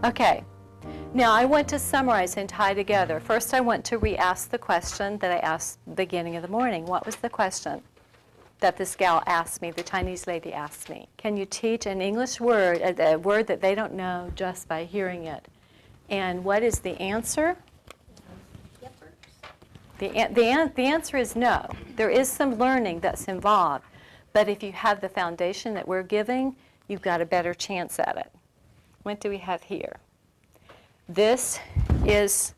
Okay. Now I want to summarize and tie together. First, I want to re-ask the question that I asked at the beginning of the morning. What was the question that this gal asked me, the Chinese lady asked me? Can you teach an English word, a word that they don't know, just by hearing it? And what is the answer? The answer is no. There is some learning that's involved. But if you have the foundation that we're giving, you've got a better chance at it. What do we have here? This is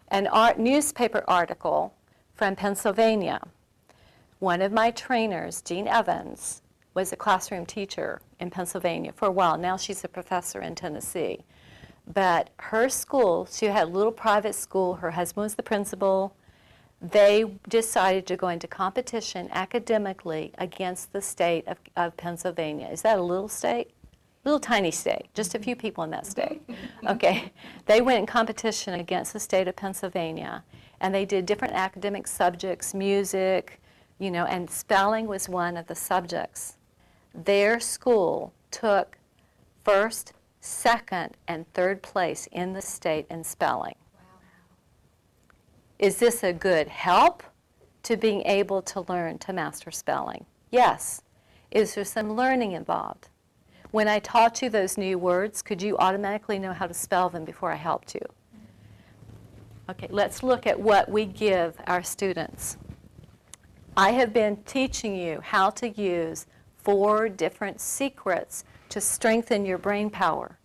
an newspaper article from Pennsylvania. One of my trainers, Jean Evans, was a classroom teacher in Pennsylvania for a while. Now she's a professor in Tennessee. But her school, she had a little private school. Her husband was the principal. They decided to go into competition academically against the state of Pennsylvania. Is that a little state? Little tiny state, just a few people in that state. Okay, they went in competition against the state of Pennsylvania, and they did different academic subjects, music, and spelling was one of the subjects. Their school took first, second, and third place in the state in spelling. Wow. Is this a good help to being able to learn to master spelling? Yes. Is there some learning involved? When I taught you those new words, could you automatically know how to spell them before I helped you? Okay, let's look at what we give our students. I have been teaching you how to use 4 different secrets to strengthen your brain power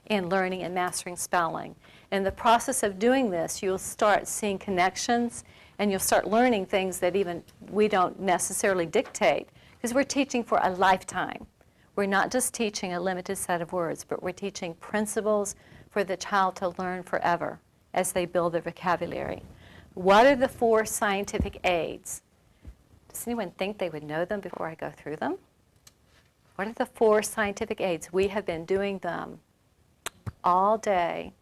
in learning and mastering spelling. In the process of doing this, you'll start seeing connections, and you'll start learning things that even we don't necessarily dictate, because we're teaching for a lifetime. We're not just teaching a limited set of words, but we're teaching principles for the child to learn forever as they build their vocabulary. What are the 4 scientific aids? Does anyone think they would know them before I go through them? What are the 4 scientific aids? We have been doing them all day.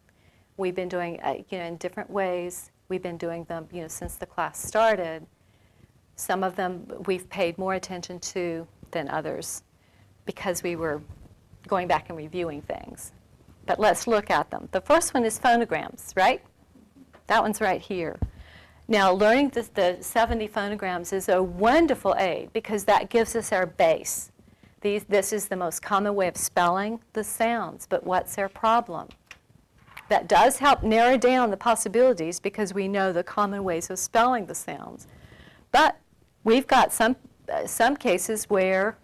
We've been doing, in different ways. We've been doing them, since the class started. Some of them we've paid more attention to than others, because we were going back and reviewing things. But let's look at them. The first one is phonograms, right? That one's right here. Now, learning the 70 phonograms is a wonderful aid, because that gives us our base. This is the most common way of spelling the sounds, but what's their problem? That does help narrow down the possibilities, because we know the common ways of spelling the sounds. But we've got some cases where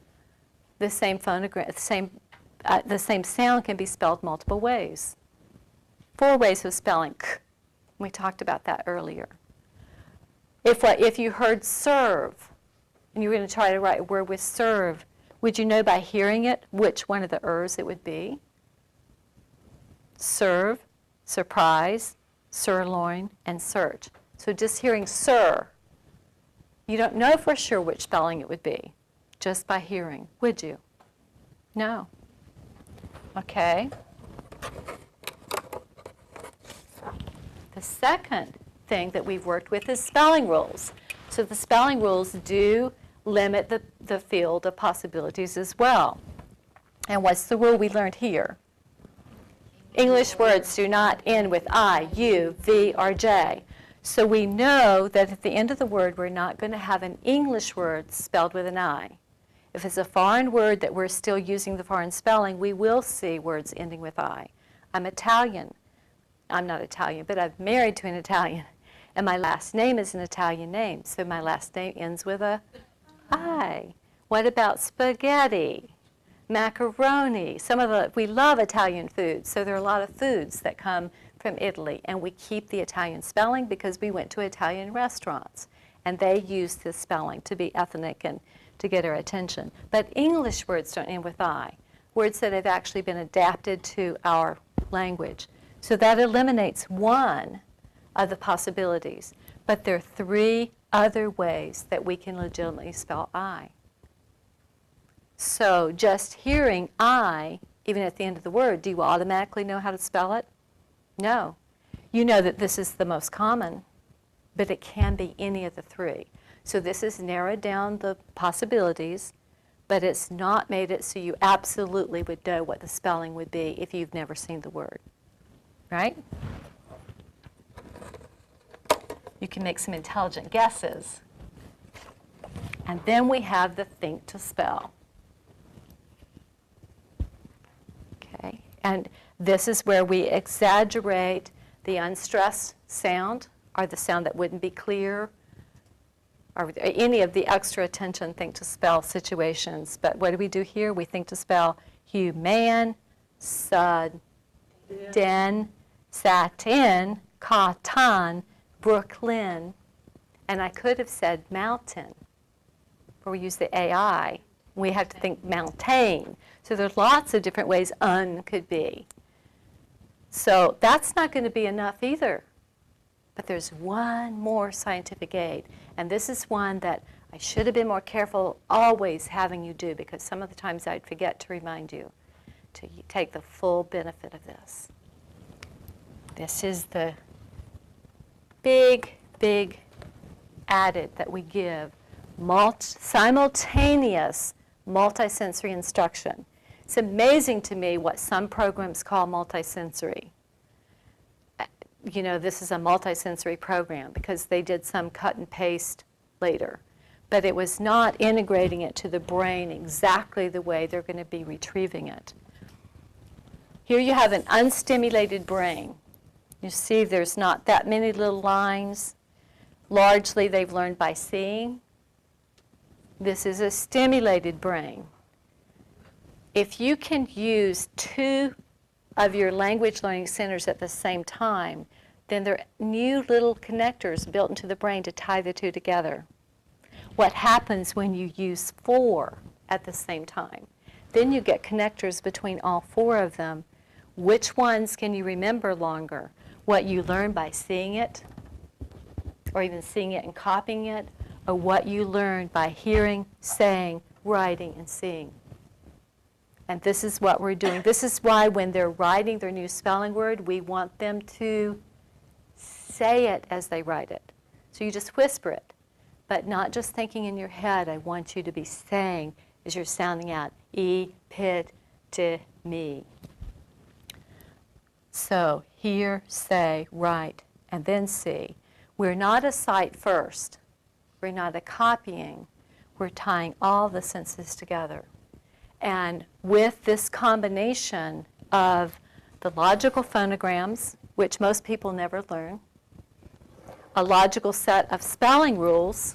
the same phonogram, the same sound can be spelled multiple ways. 4 ways of spelling. We talked about that earlier. If you heard serve, and you were going to try to write a word with serve, would you know by hearing it which one of the ers it would be? Serve, surprise, sirloin, and search. So just hearing sir, you don't know for sure which spelling it would be, just by hearing, would you? No. Okay. The second thing that we've worked with is spelling rules. So the spelling rules do limit the field of possibilities as well. And what's the rule we learned here? English words do not end with I, U, V, or J. So we know that at the end of the word, we're not going to have an English word spelled with an I. If it's a foreign word that we're still using the foreign spelling, we will see words ending with I. I'm Italian. I'm not Italian, but I'm married to an Italian. And my last name is an Italian name, so my last name ends with a I. What about spaghetti, macaroni? We love Italian food, so there are a lot of foods that come from Italy, and we keep the Italian spelling because we went to Italian restaurants, and they use this spelling to be ethnic and to get our attention. But English words don't end with I, words that have actually been adapted to our language. So that eliminates one of the possibilities. But there are 3 other ways that we can legitimately spell I. So just hearing I, even at the end of the word, do you automatically know how to spell it? No. You know that this is the most common, but it can be any of the 3. So this has narrowed down the possibilities, but it's not made it so you absolutely would know what the spelling would be if you've never seen the word. right? You can make some intelligent guesses. And then we have the think to spell. Okay, and this is where we exaggerate the unstressed sound, or the sound that wouldn't be clear, or any of the extra attention think to spell situations. But what do we do here? We think to spell human, sud, den, satin, cotton, Brooklyn. And I could have said mountain, where we use the AI. We have to think mountain. So there's lots of different ways un could be. So that's not going to be enough either. But there's one more scientific aid. And this is one that I should have been more careful always having you do, because some of the times I'd forget to remind you to take the full benefit of this. This is the big, big added that we give, simultaneous multisensory instruction. It's amazing to me what some programs call multisensory. You know, this is a multisensory program because they did some cut and paste later. But it was not integrating it to the brain exactly the way they're going to be retrieving it. Here you have an unstimulated brain. You see there's not that many little lines. Largely they've learned by seeing. This is a stimulated brain. If you can use two of your language learning centers at the same time, then there are new little connectors built into the brain to tie the two together. What happens when you use 4 at the same time? Then you get connectors between all 4 of them. Which ones can you remember longer? What you learn by seeing it, or even seeing it and copying it, or what you learn by hearing, saying, writing, and seeing. And this is what we're doing. This is why when they're writing their new spelling word, we want them to say it as they write it. So you just whisper it, but not just thinking in your head. I want you to be saying as you're sounding out, e, pit, t, me. So hear, say, write, and then see. We're not a sight first. We're not a copying. We're tying all the senses together. And with this combination of the logical phonograms, which most people never learn, a logical set of spelling rules,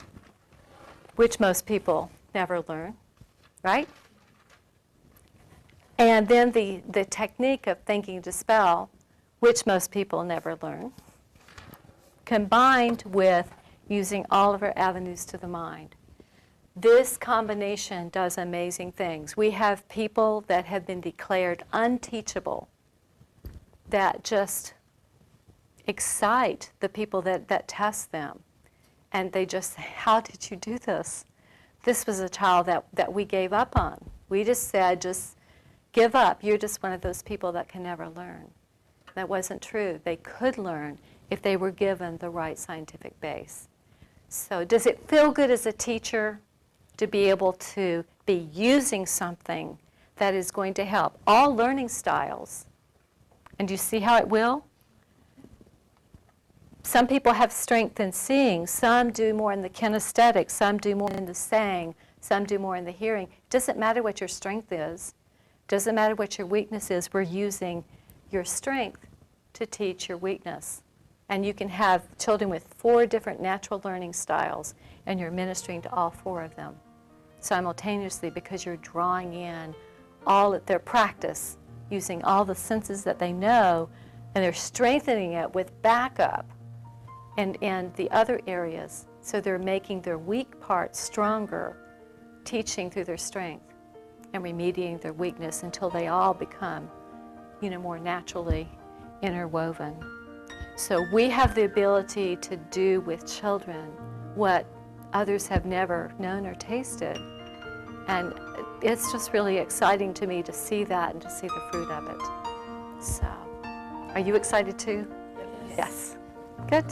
which most people never learn, right? And then the technique of thinking to spell, which most people never learn, combined with using all of our avenues to the mind. This combination does amazing things. We have people that have been declared unteachable that just excite the people that test them. And they just say, how did you do this? This was a child that we gave up on. We just said, just give up. You're just one of those people that can never learn. That wasn't true. They could learn if they were given the right scientific base. So does it feel good as a teacher to be able to be using something that is going to help all learning styles? And do you see how it will? Some people have strength in seeing. Some do more in the kinesthetic. Some do more in the saying. Some do more in the hearing. It doesn't matter what your strength is. It doesn't matter what your weakness is. We're using your strength to teach your weakness. And you can have children with 4 different natural learning styles, and you're ministering to all 4 of them simultaneously because you're drawing in all of their practice, using all the senses that they know, and they're strengthening it with backup and the other areas. So they're making their weak parts stronger, teaching through their strength and remediating their weakness until they all become, more naturally interwoven. So we have the ability to do with children what others have never known or tasted. And it's just really exciting to me to see that and to see the fruit of it. So, are you excited too? Yes. Good.